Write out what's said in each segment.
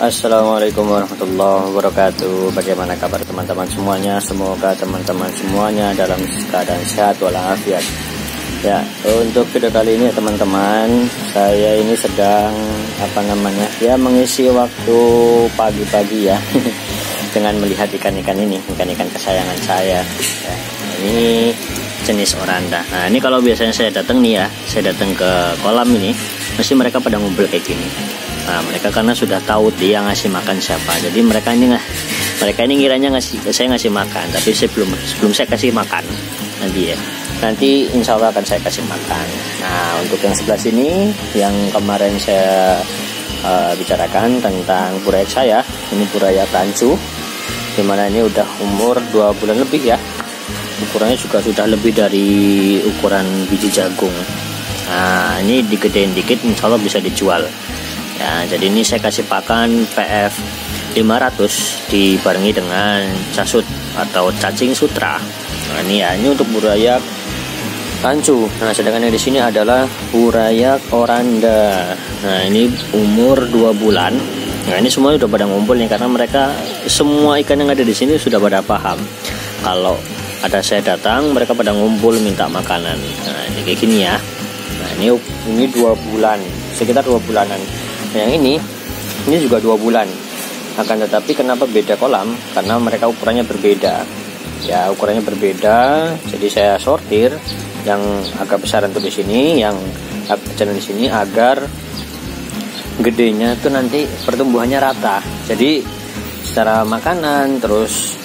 Assalamualaikum warahmatullahi wabarakatuh. Bagaimana kabar teman-teman semuanya? Semoga teman-teman semuanya dalam keadaan sehat walafiat. Ya, untuk video kali ini teman-teman, saya ini sedang mengisi waktu pagi-pagi ya dengan melihat ikan-ikan ini, ikan-ikan kesayangan saya. Ya, ini jenis oranda. Nah, ini kalau biasanya saya datang nih ya, saya datang ke kolam ini, mesti mereka pada ngumpul kayak gini. Nah, mereka karena sudah tahu dia ngasih makan siapa, jadi mereka ini ngiranya saya ngasih makan, tapi sebelum saya kasih makan nanti insya Allah akan saya kasih makan. Nah, untuk yang sebelah sini yang kemarin saya bicarakan tentang burayak saya, ini burayak rancu, dimana ini udah umur 2 bulan lebih ya, ukurannya juga sudah lebih dari ukuran biji jagung. Nah, ini digedein dikit, insya Allah bisa dijual. Ya, jadi ini saya kasih pakan PF 500 dibarengi dengan casut atau cacing sutra. Nah, ini untuk burayak rancu. Nah, sedangkan yang di sini adalah burayak oranda. Nah, ini umur 2 bulan. Nah, ini semua udah pada ngumpul nih, karena mereka semua ikan yang ada di sini sudah pada paham kalau ada saya datang, mereka pada ngumpul minta makanan. Nah, ini kayak gini ya. Nah, ini 2 bulan, sekitar 2 bulanan. Yang ini juga 2 bulan. Akan tetapi kenapa beda kolam? Karena mereka ukurannya berbeda. Ya, ukurannya berbeda. Jadi saya sortir yang agak besar untuk di sini, yang agak kecil di sini, agar gedenya itu nanti pertumbuhannya rata. Jadi secara makanan, terus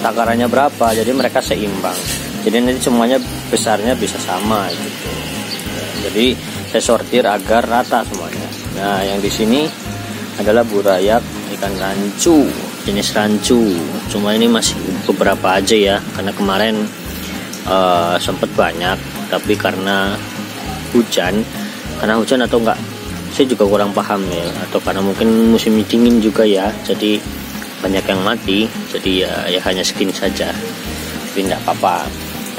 takarannya berapa, jadi mereka seimbang. Jadi nanti semuanya besarnya bisa sama gitu. Jadi saya sortir agar rata semuanya. Nah, yang di sini adalah burayak ikan rancu, jenis rancu. Cuma ini masih beberapa aja ya, karena kemarin sempat banyak, tapi karena hujan atau enggak, saya juga kurang paham ya, atau karena mungkin musim dingin juga ya, jadi banyak yang mati. Jadi ya hanya segini saja, tapi enggak apa-apa.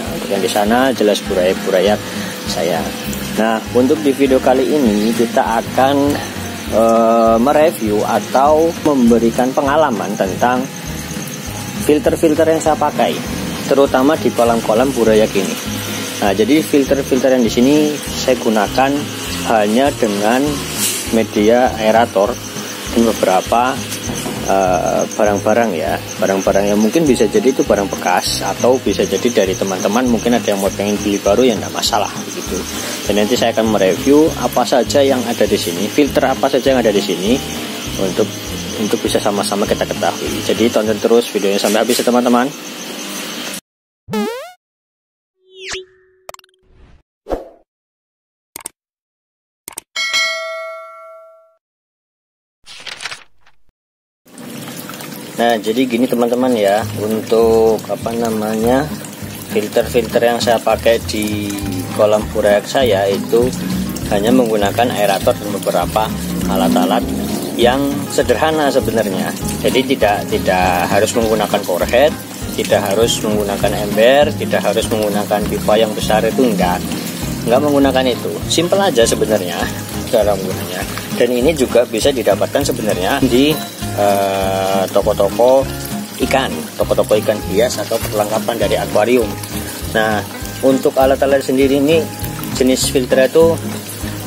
Nah, untuk yang di sana jelas burayak saya. Nah, untuk di video kali ini kita akan mereview atau memberikan pengalaman tentang filter-filter yang saya pakai, terutama di kolam-kolam burayak ini. Nah, jadi filter-filter yang di sini saya gunakan hanya dengan media aerator dan beberapa barang-barang yang mungkin bisa jadi itu barang bekas, atau bisa jadi dari teman-teman, mungkin ada yang mau pengen beli baru, ya enggak masalah begitu. Dan nanti saya akan mereview apa saja yang ada di sini, filter apa saja yang ada di sini, untuk bisa sama-sama kita ketahui. Jadi tonton terus videonya sampai habis ya teman-teman. Nah, jadi gini teman-teman ya, untuk filter-filter yang saya pakai di kolam burayak saya itu hanya menggunakan aerator dan beberapa alat-alat yang sederhana sebenarnya. Jadi tidak harus menggunakan powerhead, tidak harus menggunakan ember, tidak harus menggunakan pipa yang besar, itu enggak menggunakan itu. Simple aja sebenarnya cara menggunanya. Dan ini juga bisa didapatkan sebenarnya di toko-toko ikan hias atau perlengkapan dari akuarium. Nah, untuk alat-alat sendiri ini jenis filter itu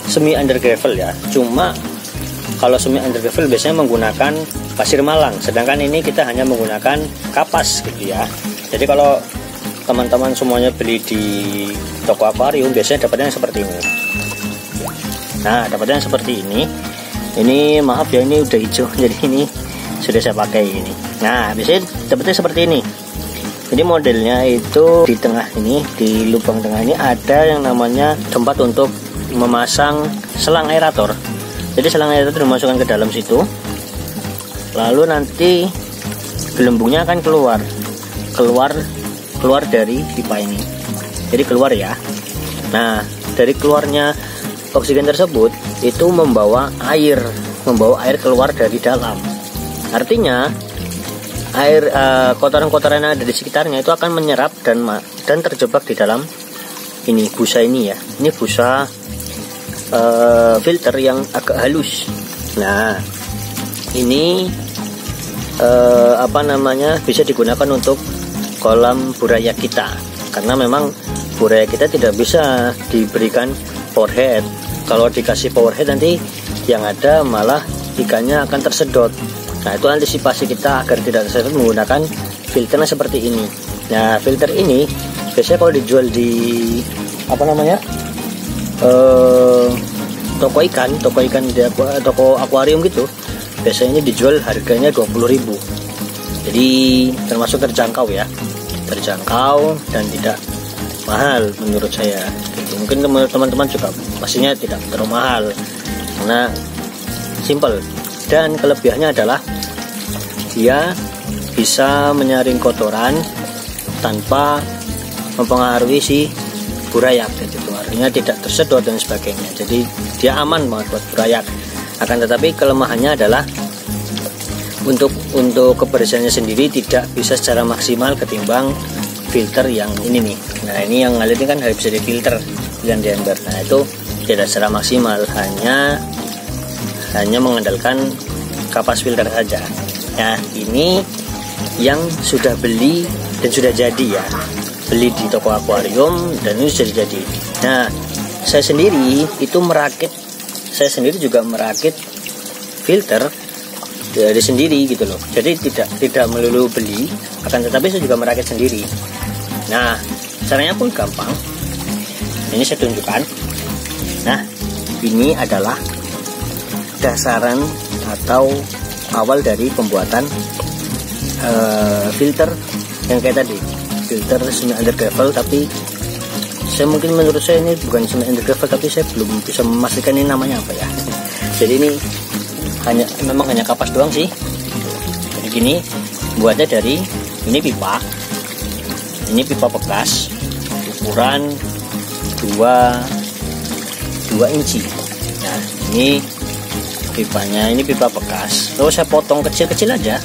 semi undergravel ya. Cuma kalau semi undergravel biasanya menggunakan pasir malang, sedangkan ini kita hanya menggunakan kapas gitu ya. Jadi kalau teman-teman semuanya beli di toko akuarium biasanya dapatnya seperti ini. Nah, dapatnya seperti ini. Ini maaf ya, ini udah hijau, jadi ini sudah saya pakai ini. Nah, biasanya dapatnya seperti ini. Jadi modelnya itu di tengah ini, di lubang tengah ini ada yang namanya tempat untuk memasang selang aerator. Jadi selang aerator dimasukkan ke dalam situ, lalu nanti gelembungnya akan keluar dari pipa ini. Jadi keluar ya. Nah, dari keluarnya oksigen tersebut itu membawa air keluar dari dalam. Artinya air kotoran-kotoran yang ada di sekitarnya itu akan menyerap dan terjebak di dalam ini busa ini ya. Ini busa filter yang agak halus. Nah, ini bisa digunakan untuk kolam buraya kita, karena memang buraya kita tidak bisa diberikan power head. Kalau dikasih power head nanti yang ada malah ikannya akan tersedot. Nah, itu antisipasi kita agar tidak tersedot menggunakan filternya seperti ini. Nah, filter ini biasanya kalau dijual di toko ikan toko akuarium gitu, biasanya dijual harganya 20.000. Jadi termasuk terjangkau ya, terjangkau dan tidak mahal menurut saya gitu. Mungkin teman-teman juga pastinya tidak terlalu mahal karena simple, dan kelebihannya adalah dia bisa menyaring kotoran tanpa mempengaruhi si burayak gitu. Artinya tidak tersedot dan sebagainya. Jadi dia aman banget buat burayak. Akan tetapi kelemahannya adalah untuk kebersihannya sendiri tidak bisa secara maksimal ketimbang filter yang ini nih. Nah, ini yang ngalir ini kan harus bisa difilter dengan di ember. Nah, itu tidak secara maksimal, hanya mengandalkan kapas filter saja. Nah, ini yang sudah beli dan sudah jadi ya, beli di toko akuarium dan ini sudah jadi. Nah, saya sendiri juga merakit filter dari sendiri gitu loh. Jadi tidak melulu beli, akan tetapi saya juga merakit sendiri. Nah, caranya pun gampang. Ini saya tunjukkan. Nah, ini adalah dasaran atau awal dari pembuatan filter yang kayak tadi, filter semi under gravel. Tapi menurut saya ini bukan semi under gravel, tapi saya belum bisa memastikan ini namanya apa ya. Jadi ini memang hanya kapas doang sih. Jadi gini buatnya dari ini pipa bekas ukuran 2 inci. Nah, ini pipanya, ini pipa bekas. Lalu saya potong kecil-kecil aja.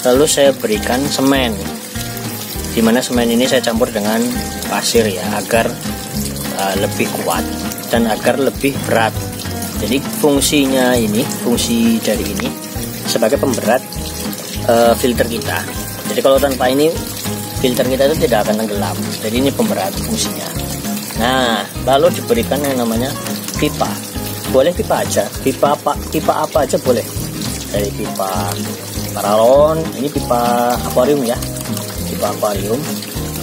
Lalu saya berikan semen. Dimana semen ini saya campur dengan pasir ya, agar lebih kuat dan agar lebih berat. Jadi fungsi dari ini sebagai pemberat filter kita. Jadi kalau tanpa ini filter kita itu tidak akan tenggelam. Jadi ini pemberat fungsinya. Nah, lalu diberikan yang namanya pipa. Boleh pipa aja, pipa apa aja boleh. Dari pipa paralon, ini pipa akuarium ya, pipa akuarium.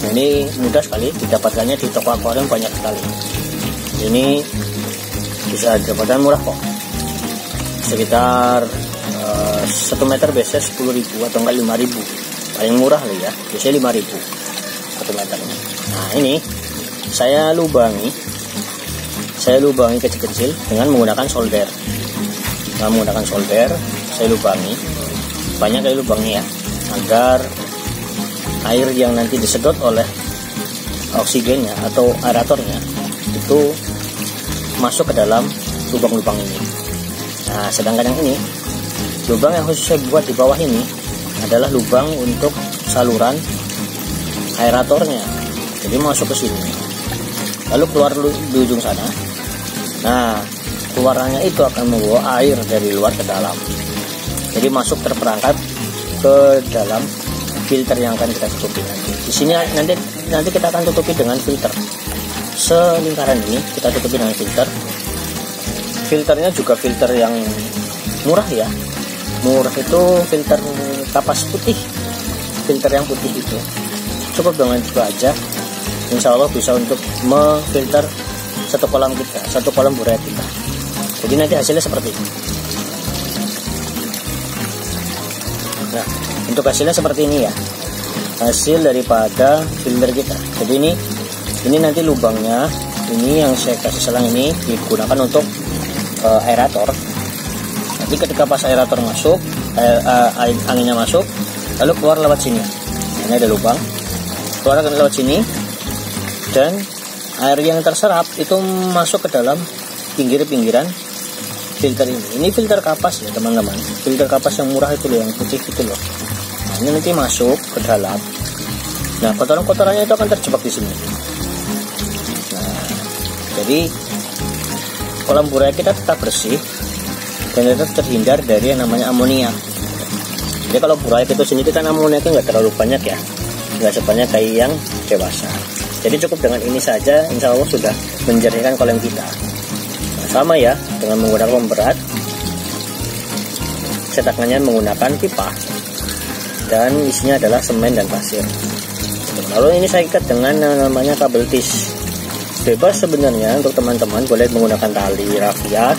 Nah, ini mudah sekali didapatkannya di toko akuarium, banyak sekali. Ini bisa didapatkan murah kok, sekitar 1 meter biasanya 10.000 atau enggak 5.000, paling murah lah ya, biasanya 5.000 1 meternya. Nah, ini saya lubangi kecil-kecil dengan menggunakan solder. Saya lubangi banyak kali lubangnya ya, agar air yang nanti disedot oleh oksigennya atau aeratornya itu masuk ke dalam lubang-lubang ini. Nah, sedangkan yang ini, lubang yang khusus saya buat di bawah ini adalah lubang untuk saluran aeratornya. Jadi masuk ke sini, lalu keluar di ujung sana. Nah, keluarannya itu akan membawa air dari luar ke dalam. Jadi masuk terperangkap ke dalam filter yang akan kita tutupi nanti. Di sini nanti kita akan tutupi dengan filter. Selingkaran ini kita tutupi dengan filter. Filternya juga filter yang murah ya. Murah itu filter kapas putih. Filter yang putih itu cukup dengan itu aja. Insya Allah bisa untuk memfilter satu kolam buraya kita. Jadi nanti hasilnya seperti ini. Nah, untuk hasilnya seperti ini ya, hasil daripada filter kita. Jadi ini nanti lubangnya, ini yang saya kasih selang ini digunakan untuk aerator. Nanti ketika pas aerator masuk, anginnya masuk, lalu keluar lewat sini. Ini ada lubang, keluar lewat sini, dan air yang terserap itu masuk ke dalam pinggiran filter ini. Ini filter kapas ya teman-teman, filter kapas yang murah itu loh, yang putih itu loh. Nah, ini nanti masuk ke dalam. Nah, kotoran-kotorannya itu akan terjebak di sini. Nah, jadi kolam buraya kita tetap bersih, dan tetap terhindar dari yang namanya amoniak. Jadi kalau burayak itu sendiri kan amoniaknya nggak terlalu banyak ya, nggak sebanyak kayak yang dewasa. Jadi cukup dengan ini saja, insya Allah sudah menjernihkan kolam kita. Nah, sama ya dengan menggunakan pemberat, cetakannya menggunakan pipa dan isinya adalah semen dan pasir. Lalu ini saya ikat dengan namanya kabel tis. Bebas sebenarnya untuk teman-teman, boleh menggunakan tali rafia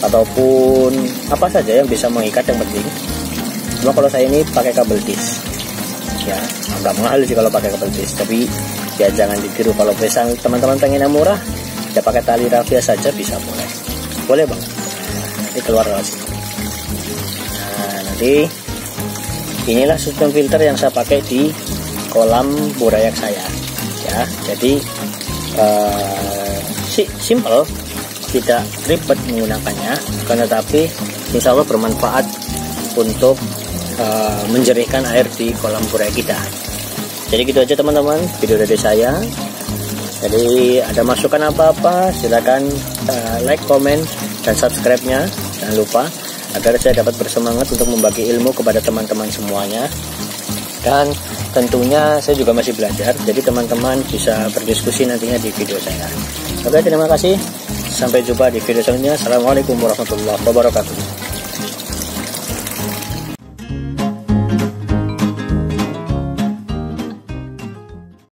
ataupun apa saja yang bisa mengikat, yang penting. Cuma kalau saya ini pakai kabel tis, ya agak mahal sih kalau pakai kabel tis, tapi ya jangan ditiru. Kalau misal teman-teman pengen yang murah, ya pakai tali rafia saja bisa, boleh banget. Nah, nanti keluar dari sini. Nah, nanti inilah sistem filter yang saya pakai di kolam burayak saya, ya. Jadi simple, tidak ribet menggunakannya, karena tapi insya Allah bermanfaat untuk menjernihkan air di kolam burayak kita. Jadi gitu aja teman-teman video dari saya. Jadi ada masukan apa-apa silakan like, comment, dan subscribe-nya jangan lupa, agar saya dapat bersemangat untuk membagi ilmu kepada teman-teman semuanya. Dan tentunya saya juga masih belajar, jadi teman-teman bisa berdiskusi nantinya di video saya. Oke, terima kasih, sampai jumpa di video selanjutnya. Assalamualaikum warahmatullahi wabarakatuh.